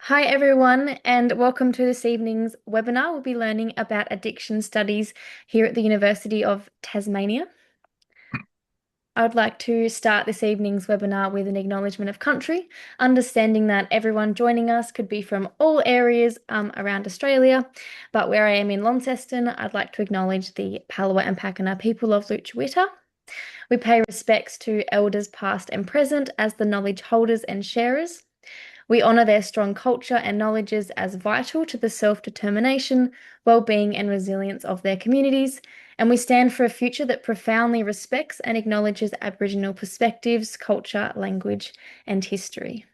Hi everyone, and welcome to this evening's webinar. We'll be learning about addiction studies here at the University of Tasmania. I would like to start this evening's webinar with an acknowledgement of country, understanding that everyone joining us could be from all areas around Australia, but where I am in Launceston, I'd like to acknowledge the Palawa and Pakana people of Lutruwita. We pay respects to elders past and present as the knowledge holders and sharers. We honour their strong culture and knowledges as vital to the self-determination, well-being and resilience of their communities, and we stand for a future that profoundly respects and acknowledges Aboriginal perspectives, culture, language and history.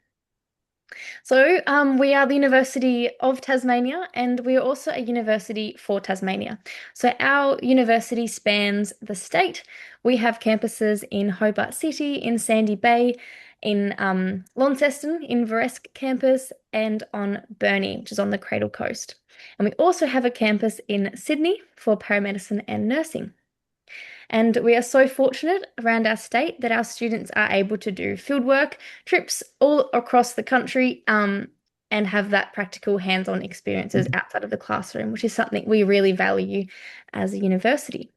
So we are the University of Tasmania and we are also a university for Tasmania. So our university spans the state. We have campuses in Hobart City, in Sandy Bay, in Launceston, in Veresk campus, and on Burnie, which is on the Cradle Coast. And we also have a campus in Sydney for paramedicine and nursing. And we are so fortunate around our state that our students are able to do fieldwork trips all across the country and have that practical hands-on experiences outside of the classroom, which is something we really value as a university.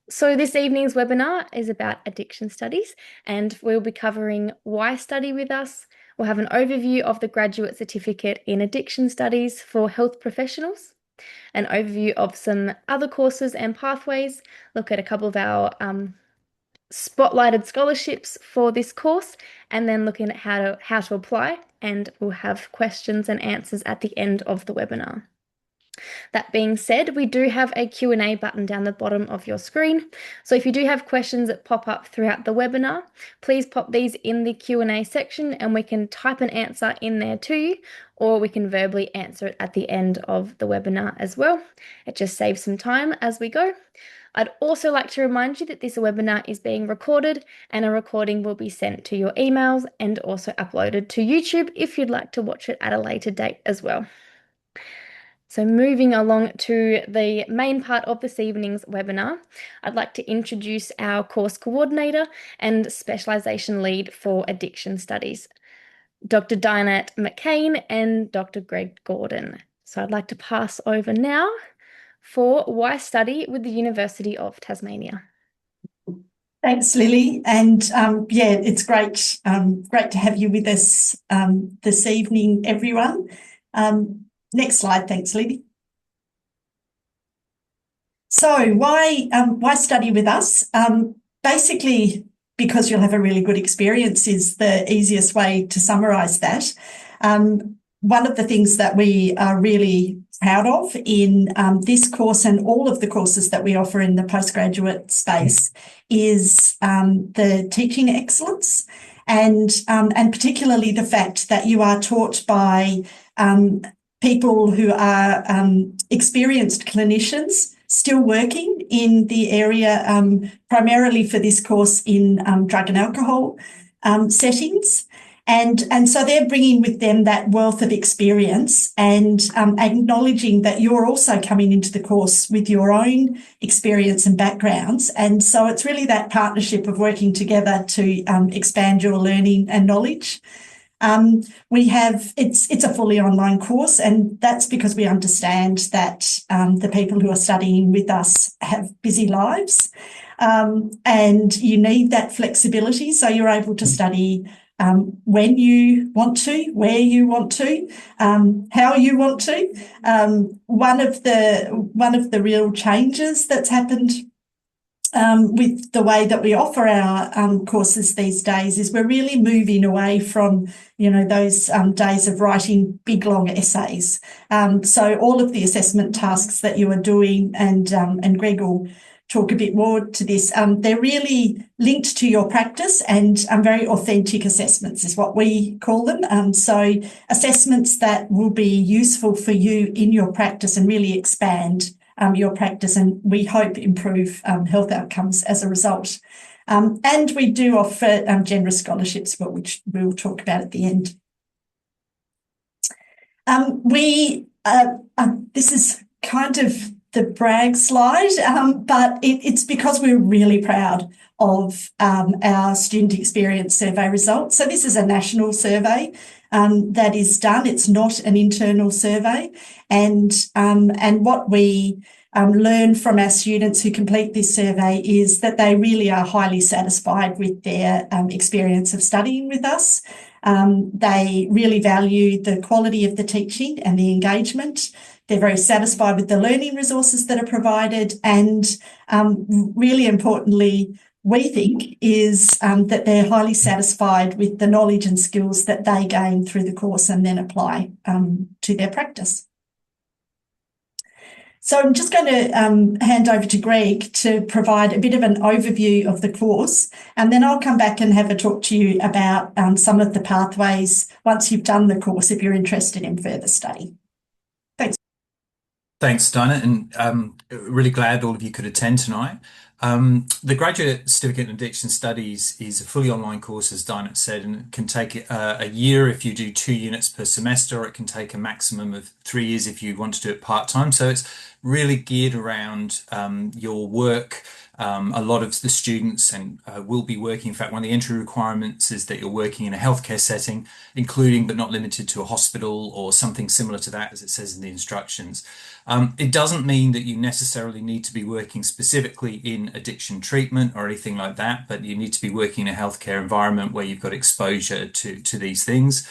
So this evening's webinar is about addiction studies, and we'll be covering why study with us. We'll have an overview of the graduate certificate in addiction studies for health professionals, an overview of some other courses and pathways, look at a couple of our spotlighted scholarships for this course, and then looking at how to apply, and we'll have questions and answers at the end of the webinar. That being said, we do have a Q&A button down the bottom of your screen. So if you do have questions that pop up throughout the webinar, please pop these in the Q&A section and we can type an answer in there to you, or we can verbally answer it at the end of the webinar as well. It just saves some time as we go. I'd also like to remind you that this webinar is being recorded and a recording will be sent to your emails and also uploaded to YouTube if you'd like to watch it at a later date as well. So moving along to the main part of this evening's webinar, I'd like to introduce our course coordinator and specialisation lead for addiction studies, Dr. Dinette McCain and Dr. Greg Gordon. So I'd like to pass over now for why study with the University of Tasmania. Thanks, Lily. And yeah, it's great to have you with us this evening, everyone. Next slide, thanks, Lily. So why study with us? Basically, because you'll have a really good experience is the easiest way to summarise that. One of the things that we are really proud of in this course and all of the courses that we offer in the postgraduate space is the teaching excellence and particularly the fact that you are taught by people who are experienced clinicians still working in the area, primarily for this course in drug and alcohol settings. And so they're bringing with them that wealth of experience and acknowledging that you're also coming into the course with your own experience and backgrounds. And so it's really that partnership of working together to expand your learning and knowledge. It's a fully online course, and that's because we understand that the people who are studying with us have busy lives, and you need that flexibility so you're able to study when you want to, where you want to, how you want to. One of the real changes that's happened with the way that we offer our courses these days is we're really moving away from, those days of writing big, long essays. So all of the assessment tasks that you are doing, and Greg will talk a bit more to this, they're really linked to your practice and very authentic assessments is what we call them. So assessments that will be useful for you in your practice and really expand your practice, and we hope improve health outcomes as a result. And we do offer generous scholarships, which we'll talk about at the end. This is kind of the brag slide, but it's because we're really proud of our student experience survey results. So this is a national survey that is done. It's not an internal survey, and what we learn from our students who complete this survey is that they really are highly satisfied with their experience of studying with us. They really value the quality of the teaching and the engagement. They're very satisfied with the learning resources that are provided, and really importantly, we think is that they're highly satisfied with the knowledge and skills that they gain through the course and then apply to their practice. So I'm just going to hand over to Greg to provide a bit of an overview of the course, and then I'll come back and have a talk to you about some of the pathways once you've done the course if you're interested in further study. Thanks. Thanks, Dinah, and really glad all of you could attend tonight. The Graduate Certificate in Addiction Studies is a fully online course, as Dinah said, and it can take a year if you do 2 units per semester, or it can take a maximum of 3 years if you want to do it part-time. So it's really geared around your work. A lot of the students will be working. In fact, one of the entry requirements is that you're working in a healthcare setting, including but not limited to a hospital or something similar to that, as it says in the instructions. It doesn't mean that you necessarily need to be working specifically in addiction treatment or anything like that, but you need to be working in a healthcare environment where you've got exposure to these things.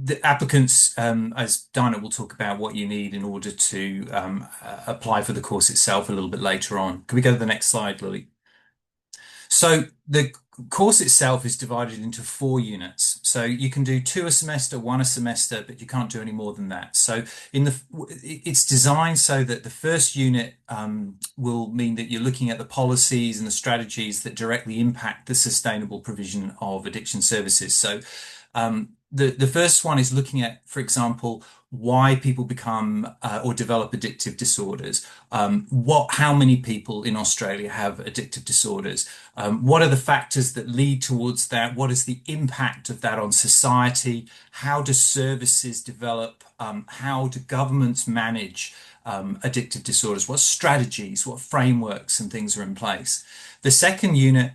The applicants, as Dinah will talk about what you need in order to apply for the course itself a little bit later on. Can we go to the next slide, Lily? So the course itself is divided into 4 units. So you can do 2 a semester, 1 a semester, but you can't do any more than that. So it's designed so that the first unit will mean that you're looking at the policies and the strategies that directly impact the sustainable provision of addiction services. So the first one is looking at, for example, why people become or develop addictive disorders. How many people in Australia have addictive disorders? What are the factors that lead towards that? What is the impact of that on society? How do services develop? How do governments manage addictive disorders? What strategies, what frameworks and things are in place? The second unit,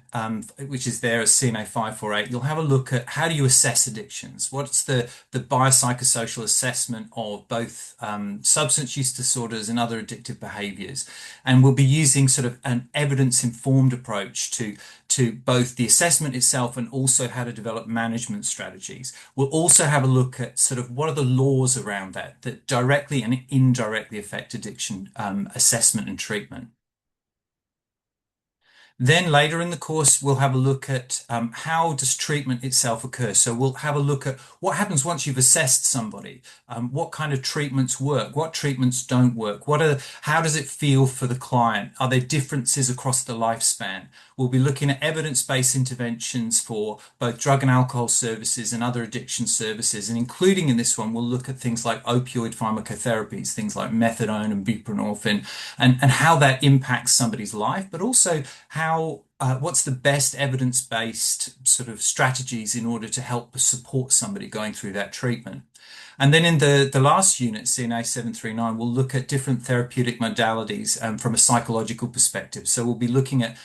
which is there as CNA 548, you'll have a look at how do you assess addictions? What's the biopsychosocial assessment of both substance use disorders and other addictive behaviours? And we'll be using sort of an evidence-informed approach to both the assessment itself and also how to develop management strategies. We'll also have a look at sort of what are the laws around that directly and indirectly affect addiction assessment and treatment. Then later in the course, we'll have a look at how does treatment itself occur. So we'll have a look at what happens once you've assessed somebody, what kind of treatments work, what treatments don't work, how does it feel for the client? Are there differences across the lifespan? We'll be looking at evidence-based interventions for both drug and alcohol services and other addiction services. And including in this one, we'll look at things like opioid pharmacotherapies, things like methadone and buprenorphine, and how that impacts somebody's life, but also what's the best evidence-based sort of strategies in order to help support somebody going through that treatment. And then in the last unit, CNA 739, we'll look at different therapeutic modalities from a psychological perspective. So we'll be looking at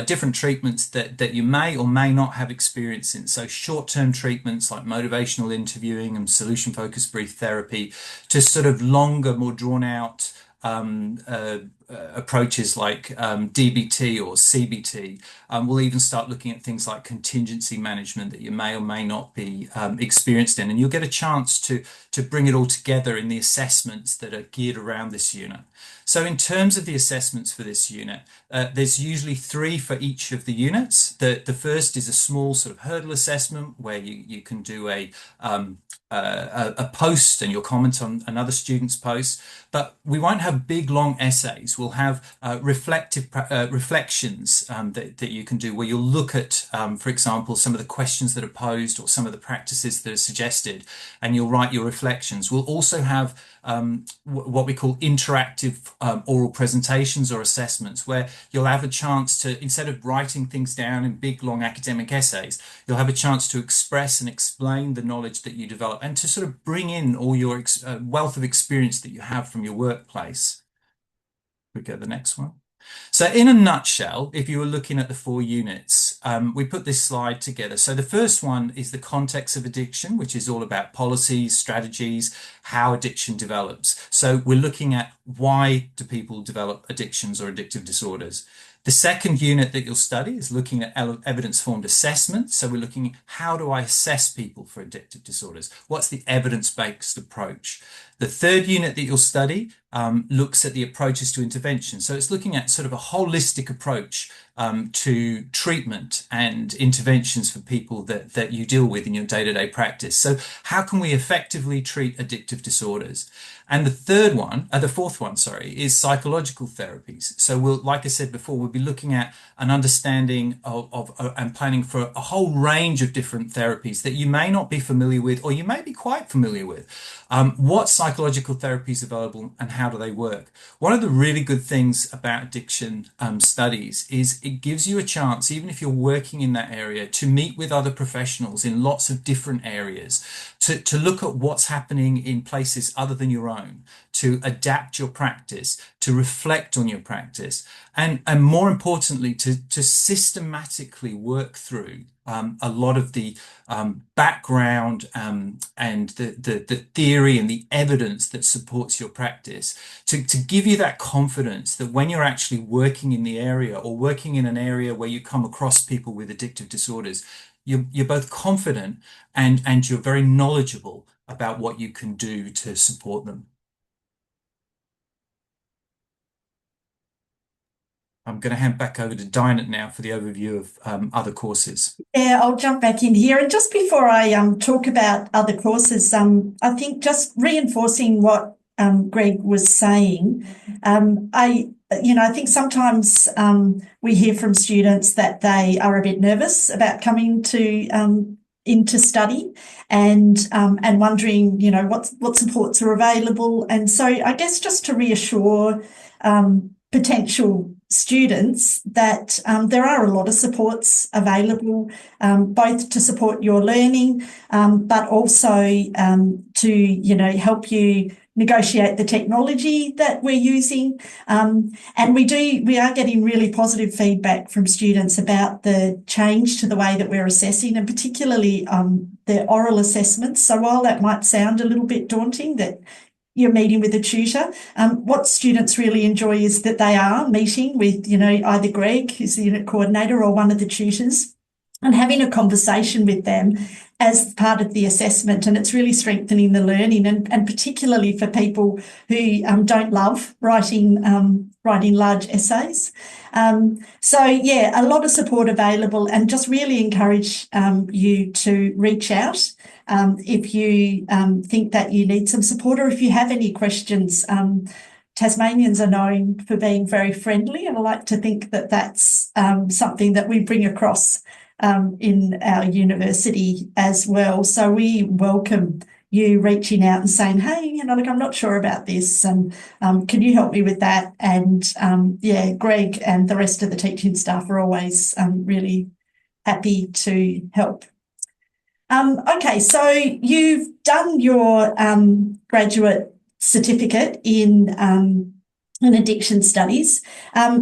different treatments that you may or may not have experience in. So short-term treatments like motivational interviewing and solution-focused brief therapy, to sort of longer, more drawn-out approaches like DBT or CBT. We'll even start looking at things like contingency management that you may or may not be experienced in, and you'll get a chance to bring it all together in the assessments that are geared around this unit. So in terms of the assessments for this unit, there's usually 3 for each of the units. The first is a small sort of hurdle assessment where you can do a post and you'll comment on another student's post, but we won't have big long essays. We'll have reflections that you can do where you'll look at, for example, some of the questions that are posed or some of the practices that are suggested, and you'll write your reflections. We'll also have what we call interactive oral presentations or assessments, where you'll have a chance to, instead of writing things down in big, long academic essays, you'll have a chance to express and explain the knowledge that you develop and to sort of bring in all your wealth of experience that you have from your workplace. We go to the next one. So in a nutshell, if you were looking at the 4 units, we put this slide together. So the first one is the context of addiction, which is all about policies, strategies, how addiction develops. So we're looking at why do people develop addictions or addictive disorders. The second unit that you'll study is looking at evidence-formed assessment. So we're looking at how do I assess people for addictive disorders? What's the evidence-based approach? The third unit that you'll study looks at the approaches to intervention. So it's looking at sort of a holistic approach to treatment and interventions for people that you deal with in your day-to-day practice. So how can we effectively treat addictive disorders? And the fourth one, is psychological therapies. So like I said before, we'll be looking at an understanding of and planning for a whole range of different therapies that you may not be familiar with, or you may be quite familiar with. What psychological therapies are available and how do they work? One of the really good things about addiction studies is it gives you a chance, even if you're working in that area, to meet with other professionals in lots of different areas, to look at what's happening in places other than your own, to adapt your practice, to reflect on your practice, and more importantly, to systematically work through a lot of the background and the theory and the evidence that supports your practice, to give you that confidence that when you're actually working in the area or working in an area where you come across people with addictive disorders, you're both confident and you're very knowledgeable about what you can do to support them. I'm going to hand back over to Dinah now for the overview of other courses. Yeah, I'll jump back in here. And just before I talk about other courses, I think just reinforcing what Greg was saying, I think sometimes we hear from students that they are a bit nervous about coming to into study and wondering, what supports are available. And so I guess just to reassure potential students that there are a lot of supports available, both to support your learning, but also to, help you negotiate the technology that we're using. And we are getting really positive feedback from students about the change to the way that we're assessing, and particularly the oral assessments. So while that might sound a little bit daunting, that you're meeting with a tutor, what students really enjoy is that they are meeting with, either Greg, who's the unit coordinator, or one of the tutors, and having a conversation with them as part of the assessment. And it's really strengthening the learning, and particularly for people who don't love writing large essays. So yeah, a lot of support available, and just really encourage you to reach out if you think that you need some support, or if you have any questions. Tasmanians are known for being very friendly, and I like to think that that's something that we bring across in our university as well. So we welcome you reaching out and saying, hey, look, I'm not sure about this, and can you help me with that? And Greg and the rest of the teaching staff are always really happy to help. Okay, so you've done your graduate certificate in addiction studies.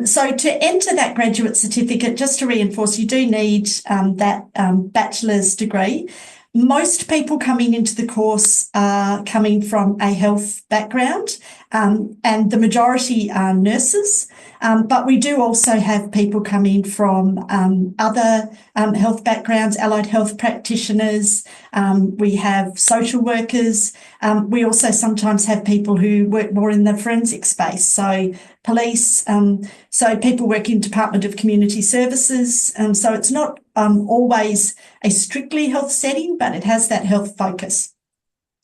So to enter that graduate certificate, just to reinforce, you do need that bachelor's degree. Most people coming into the course are coming from a health background, and the majority are nurses. But we do also have people coming from other health backgrounds, allied health practitioners. We have social workers. We also sometimes have people who work more in the forensic space, so police, so people work in Department of Community Services. So it's not always a strictly health setting, but it has that health focus.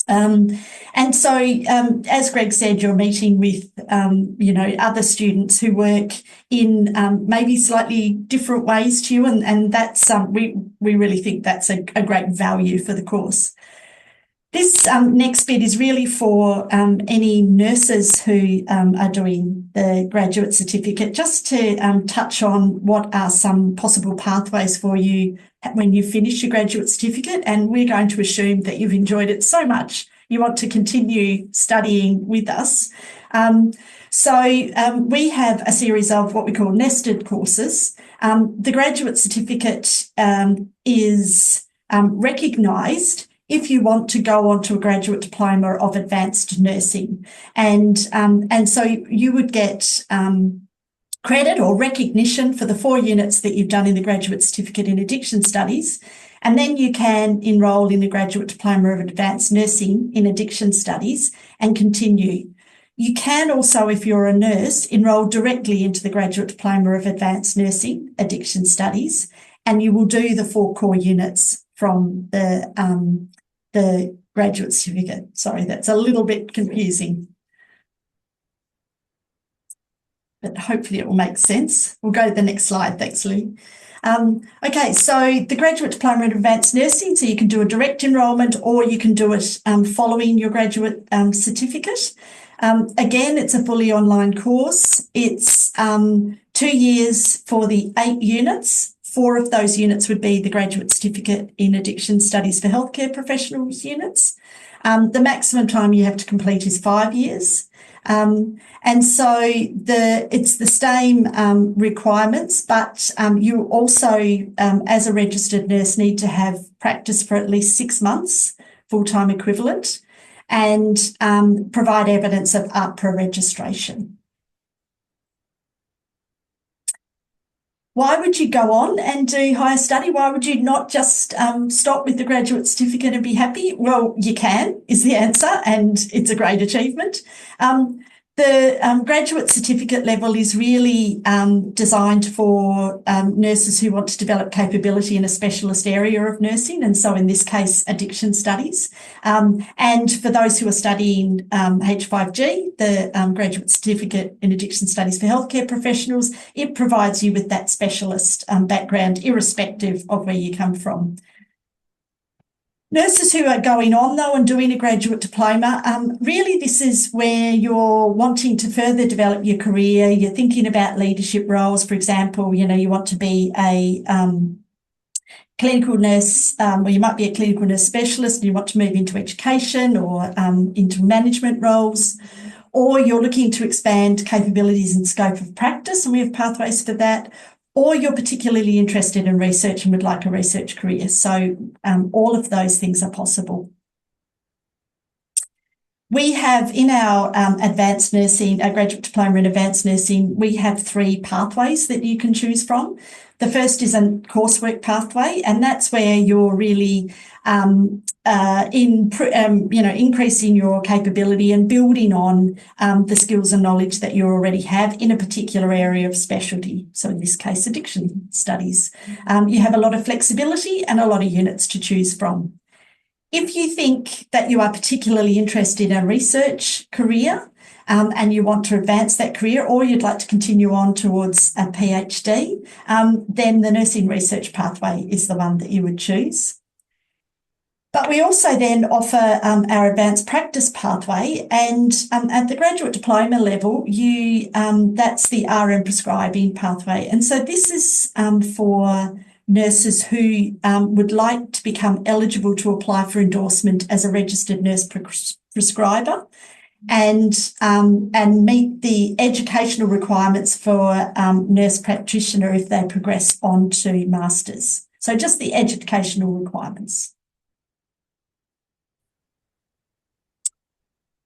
And so, as Greg said, you're meeting with, other students who work in maybe slightly different ways to you, and that's we really think that's a great value for the course. This next bit is really for any nurses who are doing the graduate certificate, just to touch on what are some possible pathways for you when you finish your graduate certificate. And we're going to assume that you've enjoyed it so much you want to continue studying with us. We have a series of what we call nested courses. The graduate certificate is recognised if you want to go on to a graduate diploma of advanced nursing. And so you would get credit or recognition for the 4 units that you've done in the graduate certificate in addiction studies. And then you can enrol in the graduate diploma of advanced nursing in addiction studies and continue. You can also, if you're a nurse, enrol directly into the graduate diploma of advanced nursing addiction studies, and you will do the 4 core units from the graduate certificate. Sorry, that's a little bit confusing, but hopefully it will make sense. We'll go to the next slide. Thanks, Lou. Okay, so the graduate diploma in advanced nursing, so you can do a direct enrolment or you can do it following your graduate certificate. Again, it's a fully online course. It's 2 years for the 8 units. 4 of those units would be the graduate certificate in addiction studies for healthcare professionals units. The maximum time you have to complete is 5 years. And so it's the same requirements, but you also, as a registered nurse, need to have practice for at least 6 months, full-time equivalent, and provide evidence of AHPRA registration. Why would you go on and do higher study? Why would you not just stop with the graduate certificate and be happy? Well, you can, is the answer, and it's a great achievement. The graduate certificate level is really designed for nurses who want to develop capability in a specialist area of nursing, and so in this case, addiction studies. And for those who are studying H5G, the graduate certificate in addiction studies for healthcare professionals, it provides you with that specialist background, irrespective of where you come from. Nurses who are going on, though, and doing a graduate diploma, really this is where you're wanting to further develop your career. You're thinking about leadership roles. For example, you want to be a clinical nurse, or you might be a clinical nurse specialist and you want to move into education or into management roles, or you're looking to expand capabilities and scope of practice, and we have pathways for that. Or you're particularly interested in research and would like a research career. So all of those things are possible. We have in our advanced nursing, our graduate diploma in advanced nursing, we have 3 pathways that you can choose from. The first is a coursework pathway, and that's where you're really increasing your capability and building on the skills and knowledge that you already have in a particular area of specialty. So in this case, addiction studies. You have a lot of flexibility and a lot of units to choose from. If you think that you are particularly interested in a research career and you want to advance that career, or you'd like to continue on towards a PhD, then the nursing research pathway is the one that you would choose. But we also then offer our advanced practice pathway, and at the graduate diploma level, that's the RN prescribing pathway. And so this is for nurses who would like to become eligible to apply for endorsement as a registered nurse prescriber and meet the educational requirements for nurse practitioner if they progress on to masters. So just the educational requirements.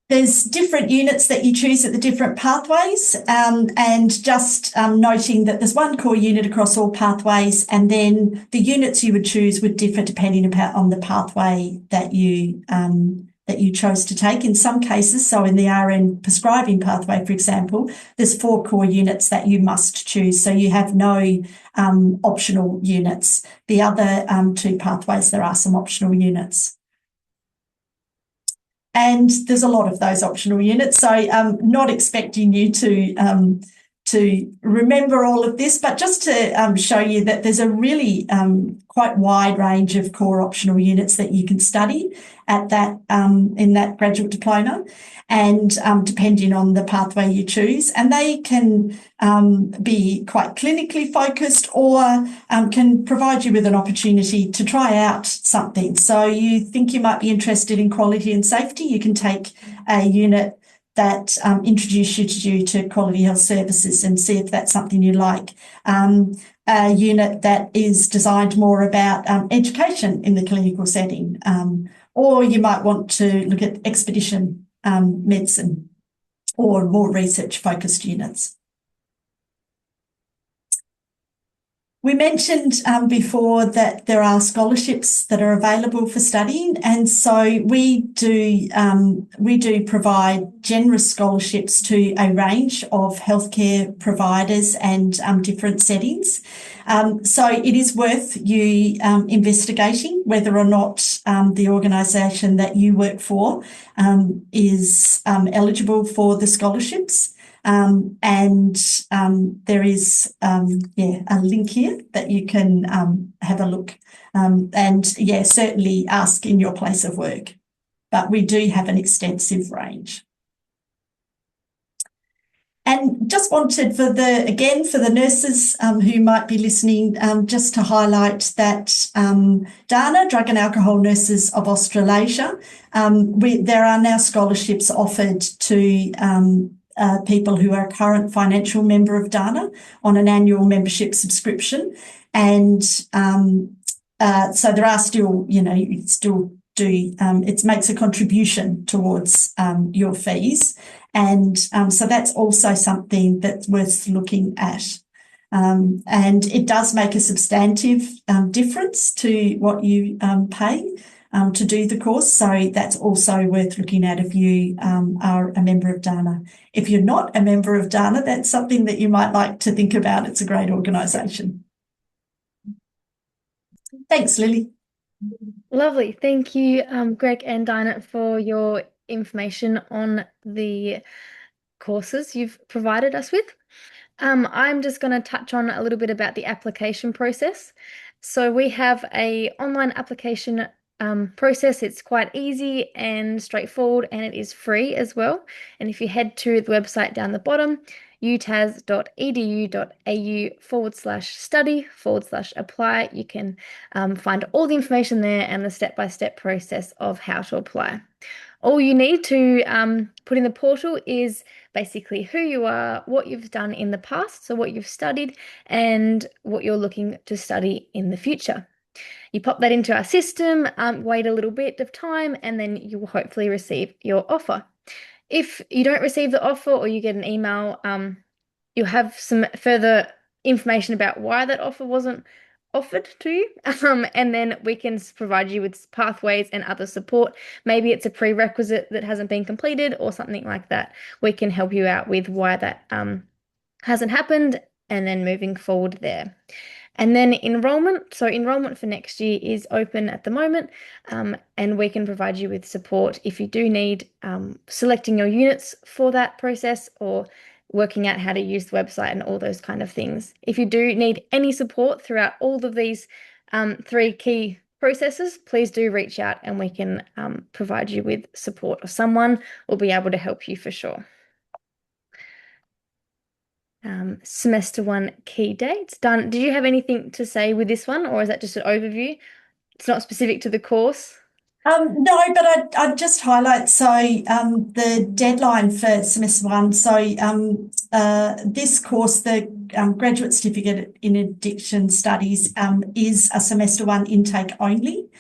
There's different units that you choose at the different pathways, and just noting that there's 1 core unit across all pathways, and then the units you would choose would differ depending on the pathway that you chose to take. In some cases, so in the RN prescribing pathway, for example, there's 4 core units that you must choose, so you have no optional units. The other 2 pathways, there are some optional units. And there's a lot of those optional units, so I'm not expecting you to to remember all of this, but just to show you that there's a really quite wide range of core optional units that you can study at that in that graduate diploma, and depending on the pathway you choose, and they can be quite clinically focused or can provide you with an opportunity to try out something. So you think you might be interested in quality and safety, you can take a unit that introduces you to quality health services and see if that's something you like. A unit that is designed more about education in the clinical setting, or you might want to look at expedition medicine or more research-focused units. We mentioned before that there are scholarships that are available for studying, and so we do provide generous scholarships to a range of healthcare providers and different settings. So it is worth you investigating whether or not the organisation that you work for is eligible for the scholarships. There is a link here that you can have a look, certainly ask in your place of work, but we do have an extensive range. And just wanted for the nurses who might be listening, just to highlight that DANA, Drug and Alcohol Nurses of Australasia, there are now scholarships offered to people who are a current financial member of DANA on an annual membership subscription. And so there are still, it makes a contribution towards your fees. And so that's also something that's worth looking at. And it does make a substantive difference to what you pay to do the course. So that's also worth looking at if you are a member of DANA. If you're not a member of DANA, that's something that you might like to think about. It's a great organisation. Thanks, Lily. Lovely. Thank you, Greg and Dinah, for your information on the courses you've provided us with. I'm just going to touch on a little bit about the application process. So we have an online application process. It's quite easy and straightforward, and it is free as well. And if you head to the website down the bottom, utas.edu.au/study/apply, you can find all the information there and the step-by-step process of how to apply. All you need to put in the portal is basically who you are, what you've done in the past, so what you've studied, and what you're looking to study in the future. You pop that into our system, wait a little bit of time, and then you will hopefully receive your offer. If you don't receive the offer or you get an email, you'll have some further information about why that offer wasn't offered to you, and then we can provide you with pathways and other support. Maybe it's a prerequisite that hasn't been completed or something like that. We can help you out with why that hasn't happened, and then moving forward there. And then enrolment. So enrolment for next year is open at the moment, and we can provide you with support if you do need selecting your units for that process or working out how to use the website and all those kind of things. If you do need any support throughout all of these 3 key processes, please do reach out and we can provide you with support, or someone will be able to help you for sure. Semester 1 key dates. Done. Did you have anything to say with this one, or is that just an overview? It's not specific to the course. No, but I'd just highlight, so the deadline for semester 1, so this course, the Graduate Certificate in Addiction Studies, is a semester 1 intake only.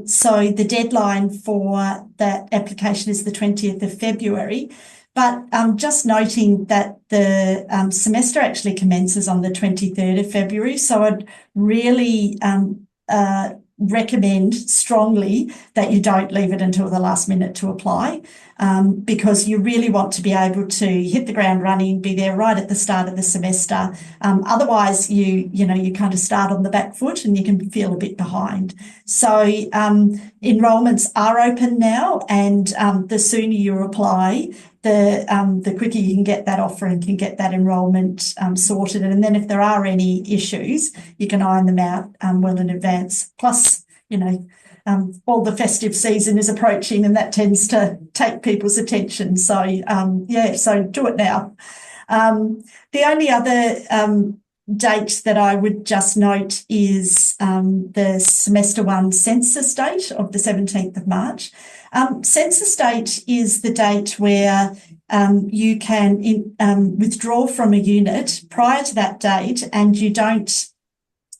So the deadline for that application is the 20th of February. But just noting that the semester actually commences on the 23rd of February, so I'd really recommend strongly that you don't leave it until the last minute to apply, because you really want to be able to hit the ground running, be there right at the start of the semester. Otherwise, you kind of start on the back foot and you can feel a bit behind. So enrolments are open now, and the sooner you apply, the quicker you can get that offer and can get that enrolment sorted. And then if there are any issues, you can iron them out well in advance. Plus, all the festive season is approaching, and that tends to take people's attention. So, so do it now. The only other date that I would just note is the semester one census date of the 17th of March. Census date is the date where you can withdraw from a unit prior to that date, and you don't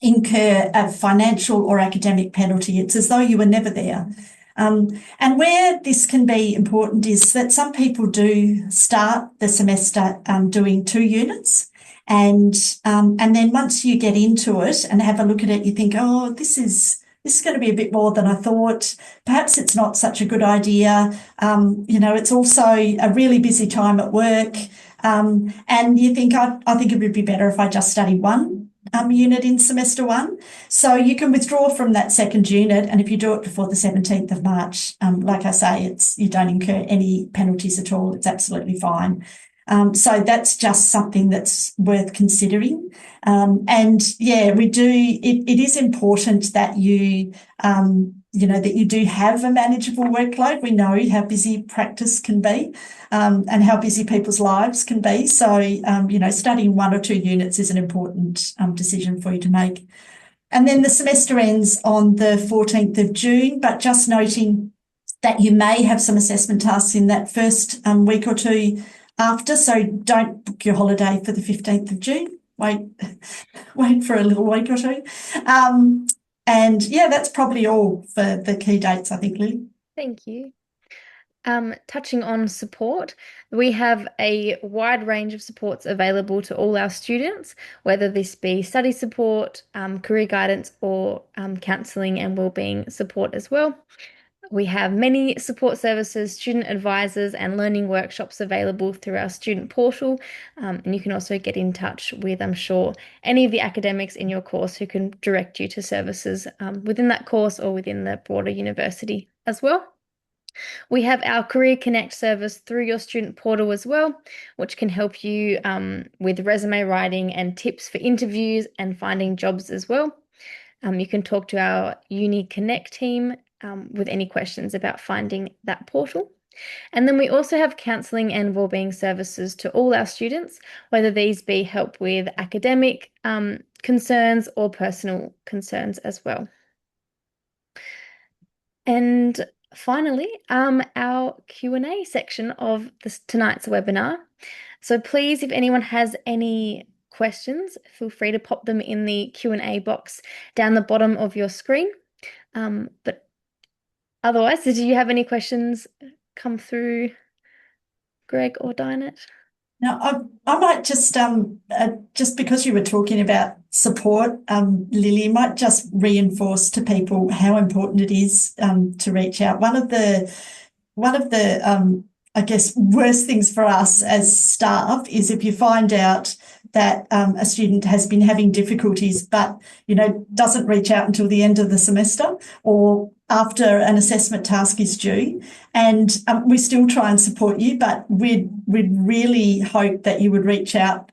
incur a financial or academic penalty. It's as though you were never there. And where this can be important is that some people do start the semester doing 2 units, and then once you get into it and have a look at it, you think, oh, this is going to be a bit more than I thought. Perhaps it's not such a good idea. It's also a really busy time at work, and you think, I think it would be better if I just study 1 unit in semester 1. So you can withdraw from that second unit, and if you do it before the 17th of March, like I say, you don't incur any penalties at all. It's absolutely fine. So that's just something that's worth considering. It is important that that you do have a manageable workload. We know how busy practice can be, and how busy people's lives can be. So, studying 1 or 2 units is an important decision for you to make. And then the semester ends on the 14th of June, but just noting that you may have some assessment tasks in that first week or 2 after. So don't book your holiday for the 15th of June. Wait for a little week or 2. That's probably all for the key dates, I think, Lily. Thank you. Touching on support, we have a wide range of supports available to all our students, whether this be study support, career guidance, or counselling and wellbeing support as well. We have many support services, student advisors, and learning workshops available through our student portal. And you can also get in touch with, I'm sure, any of the academics in your course who can direct you to services within that course or within the broader university as well. We have our Career Connect service through your student portal as well, which can help you with resume writing and tips for interviews and finding jobs as well. You can talk to our Uni Connect team with any questions about finding that portal. And then we also have counselling and wellbeing services to all our students, whether these be help with academic concerns or personal concerns as well. And finally, our Q&A section of tonight's webinar. So please, if anyone has any questions, feel free to pop them in the Q&A box down the bottom of your screen. But otherwise, did you have any questions come through, Greg or Dinah? Now, I might just because you were talking about support, Lily, might just reinforce to people how important it is to reach out. One of the I guess worst things for us as staff is if you find out that a student has been having difficulties, but doesn't reach out until the end of the semester or after an assessment task is due, and we still try and support you, but we'd really hope that you would reach out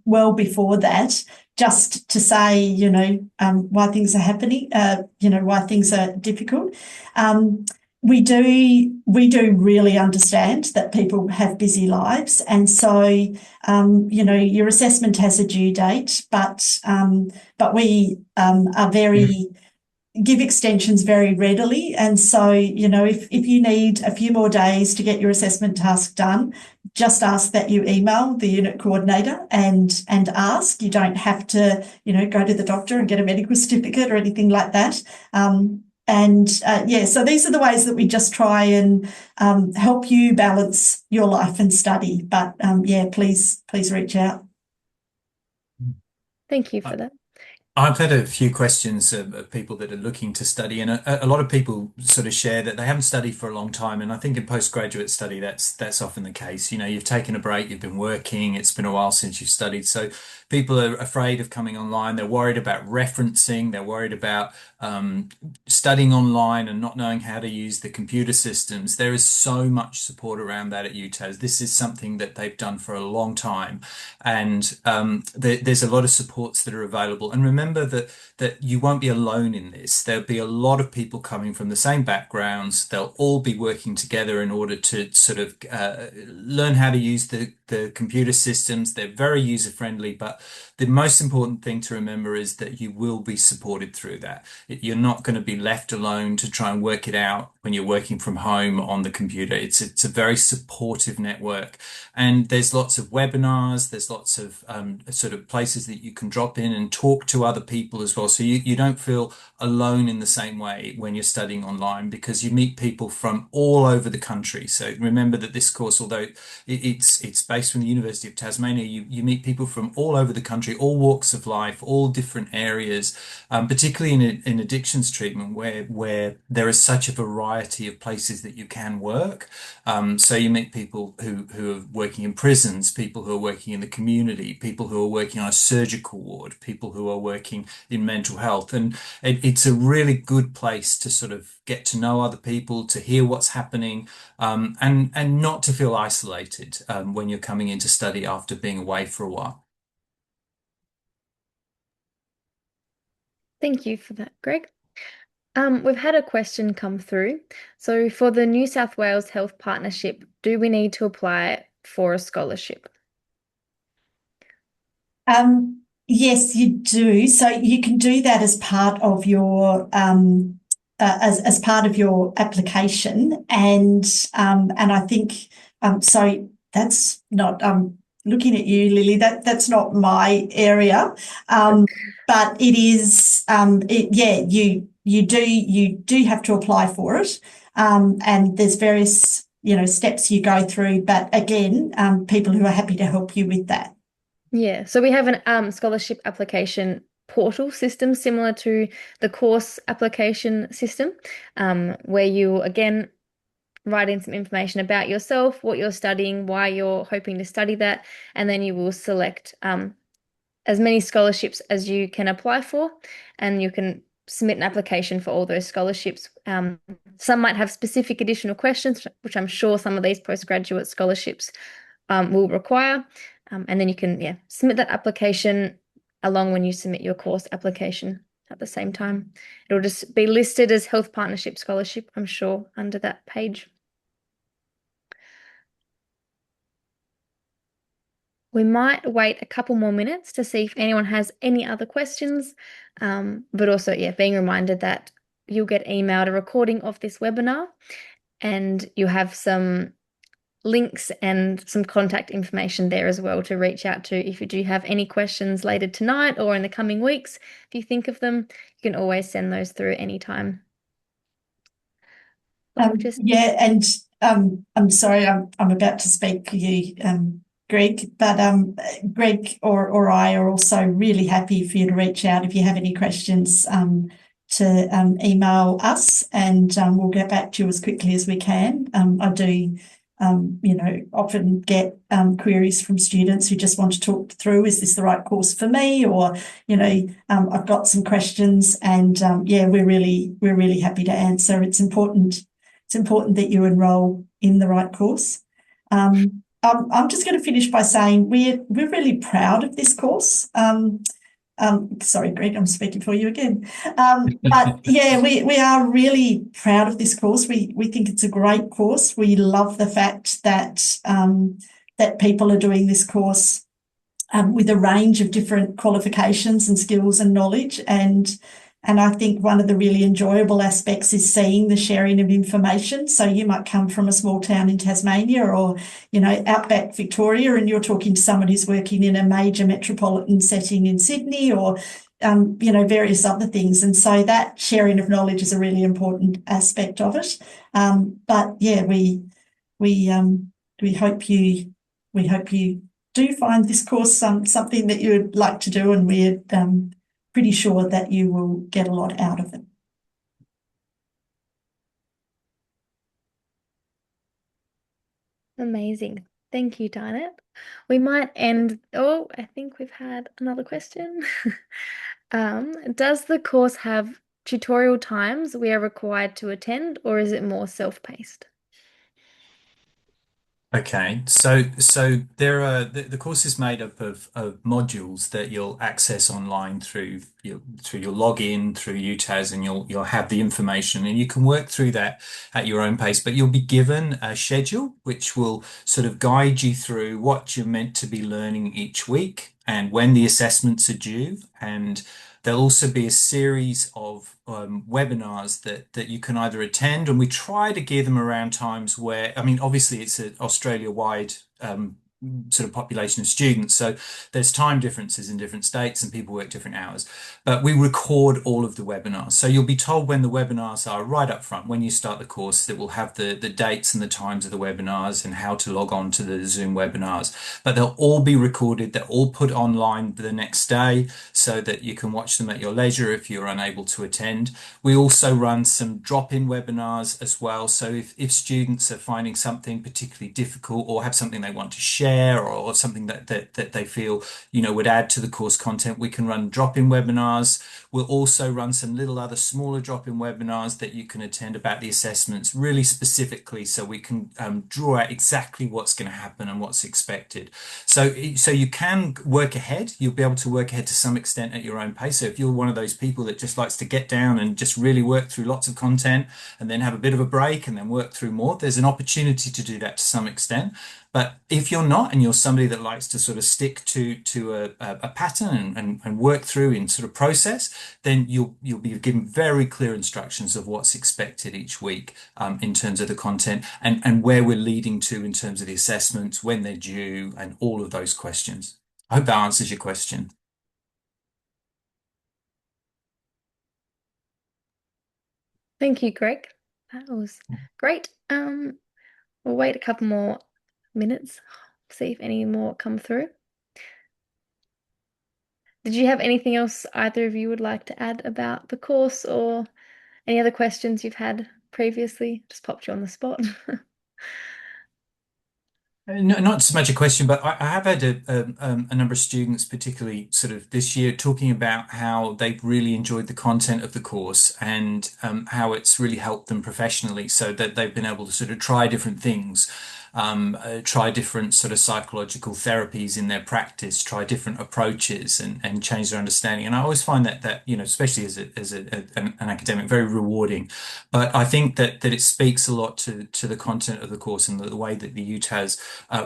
well before that, just to say why things are happening, why things are difficult. We do really understand that people have busy lives, and so your assessment has a due date, but we are very give extensions very readily, and so if you need a few more days to get your assessment task done, just ask that you email the unit coordinator and ask. You don't have to go to the doctor and get a medical certificate or anything like that. So these are the ways that we just try and help you balance your life and study. But please reach out. Thank you for that. I've had a few questions of people that are looking to study, and a lot of people sort of share that they haven't studied for a long time. And I think in postgraduate study, that's often the case. You know, you've taken a break, you've been working, it's been a while since you've studied. So people are afraid of coming online. They're worried about referencing. They're worried about um, studying online and not knowing how to use the computer systems. There is so much support around that at UTAS. This is something that they've done for a long time, and there's a lot of supports that are available. And remember that you won't be alone in this. There'll be a lot of people coming from the same backgrounds. They'll all be working together in order to sort of learn how to use the computer systems. They're very user friendly, but the most important thing to remember is that you will be supported through that. You're not going to be left alone to try and work it out when you're working from home on the computer. It's a very supportive network, and there's lots of webinars. There's lots of sort of places that you can drop in and talk to other people as well. So you don't feel alone in the same way when you're studying online, because you meet people from all over the country. So remember that this course, although it's based from the University of Tasmania, you meet people from all over the country, all walks of life, all different areas, particularly in addictions treatment, where there is such a variety of places that you can work. So you meet people who are working in prisons, people who are working in the community, people who are working on a surgical ward, people who are working in mental health, and it's a really good place to sort of get to know other people, to hear what's happening, and not to feel isolated when you're coming in to study after being away for a while. Thank you for that, Greg. We've had a question come through. So for the New South Wales Health Partnership, do we need to apply for a scholarship? Yes, you do. So you can do that as part of your as part of your application, and I think so. That's not looking at you, Lily. That's not my area, but it is. Yeah, you do have to apply for it, and there's various steps you go through. But again, people who are happy to help you with that. Yeah, so we have an scholarship application portal system similar to the course application system, where you again write in some information about yourself, what you're studying, why you're hoping to study that, and then you will select as many scholarships as you can apply for, and you can submit an application for all those scholarships. Some might have specific additional questions, which I'm sure some of these postgraduate scholarships will require. And then you can, submit that application along when you submit your course application at the same time. It'll just be listed as Health Partnership Scholarship, I'm sure, under that page. We might wait a couple more minutes to see if anyone has any other questions, but also, being reminded that you'll get emailed a recording of this webinar, and you have some links and some contact information there as well to reach out to if you do have any questions later tonight or in the coming weeks. If you think of them, you can always send those through anytime. Yeah, and I'm sorry, I'm about to speak to you, Greg, but Greg or I are also really happy for you to reach out if you have any questions, to email us, and we'll get back to you as quickly as we can. I do often get queries from students who just want to talk through, is this the right course for me? Or, I've got some questions, and we're really happy to answer. It's important that you enrol in the right course. I'm just going to finish by saying we're really proud of this course. Sorry, Greg, I'm speaking for you again. But yeah, we are really proud of this course. We think it's a great course. We love the fact that that people are doing this course with a range of different qualifications and skills and knowledge. And I think one of the really enjoyable aspects is seeing the sharing of information. So you might come from a small town in Tasmania or, outback Victoria, and you're talking to someone who's working in a major metropolitan setting in Sydney or, various other things. And so that sharing of knowledge is a really important aspect of it. But yeah, we hope you do find this course something that you would like to do, and we'd pretty sure that you will get a lot out of it. Amazing. Thank you, Dinah. We might end. Oh, I think we've had another question. Does the course have tutorial times we are required to attend, or is it more self-paced? Okay, so there are the course is made up of modules that you'll access online through your login through UTAS, and you'll have the information, and you can work through that at your own pace. But you'll be given a schedule which will sort of guide you through what you're meant to be learning each week and when the assessments are due, and there'll also be a series of webinars that you can either attend, and we try to gear them around times where, I mean, obviously it's an Australia-wide sort of population of students, so there's time differences in different states and people work different hours. But we record all of the webinars, so you'll be told when the webinars are right up front when you start the course. That will have the dates and the times of the webinars and how to log on to the Zoom webinars. But they'll all be recorded. They're all put online the next day so that you can watch them at your leisure if you're unable to attend. We also run some drop-in webinars as well. So if students are finding something particularly difficult or have something they want to share, or something that they feel, would add to the course content, we can run drop-in webinars. We'll also run some little other smaller drop-in webinars that you can attend about the assessments really specifically, so we can draw out exactly what's going to happen and what's expected. So you can work ahead. You'll be able to work ahead to some extent at your own pace. So if you're one of those people that just likes to get down and just really work through lots of content and then have a bit of a break and then work through more, there's an opportunity to do that to some extent. But if you're not, and you're somebody that likes to sort of stick to a pattern and work through in sort of process, then you'll be given very clear instructions of what's expected each week in terms of the content, and where we're leading to in terms of the assessments, when they're due, and all of those questions. I hope that answers your question. Thank you, Greg. That was great. We'll wait a couple more minutes, see if any more come through. Did you have anything else either of you would like to add about the course, or any other questions you've had previously? Just popped you on the spot. No, not so much a question, but I have had a number of students, particularly sort of this year, talking about how they've really enjoyed the content of the course, and how it's really helped them professionally, so that they've been able to sort of try different things, try different sort of psychological therapies in their practice, try different approaches, and change their understanding. And I always find that especially as an academic, very rewarding. But I think that it speaks a lot to the content of the course, and the way that the UTAS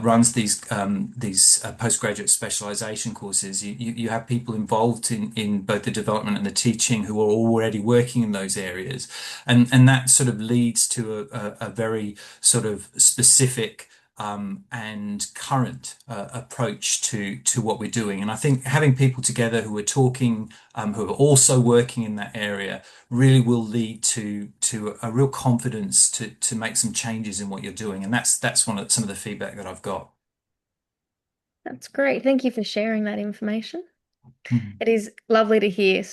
runs these postgraduate specialization courses. You have people involved in both the development and the teaching who are already working in those areas, and that sort of leads to a very sort of specific and current approach to what we're doing. And I think having people together who are talking, who are also working in that area, really will lead to a real confidence to make some changes in what you're doing. And that's some of the feedback that I've got. That's great. Thank you for sharing that information. Mhm. It is lovely to hear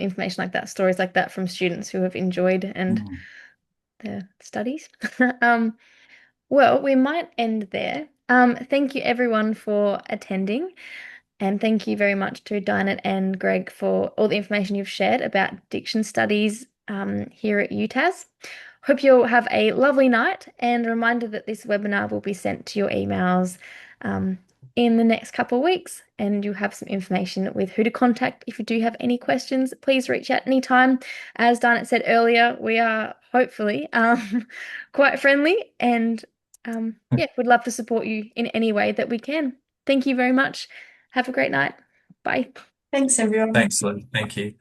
information like that, stories like that from students who have enjoyed Mhm. their studies. Um, well, we might end there. Thank you everyone for attending. And thank you very much to Dinah and Greg for all the information you've shared about diction studies here at UTAS. Hope you'll have a lovely night, and a reminder that this webinar will be sent to your emails um, in the next couple of weeks, and you'll have some information with who to contact if you do have any questions. Please reach out anytime. As Dinah said earlier, we are hopefully quite friendly, and yeah, we'd love to support you in any way that we can. Thank you very much. Have a great night. Bye. Thanks, everyone. Thanks, Lou. Thank you.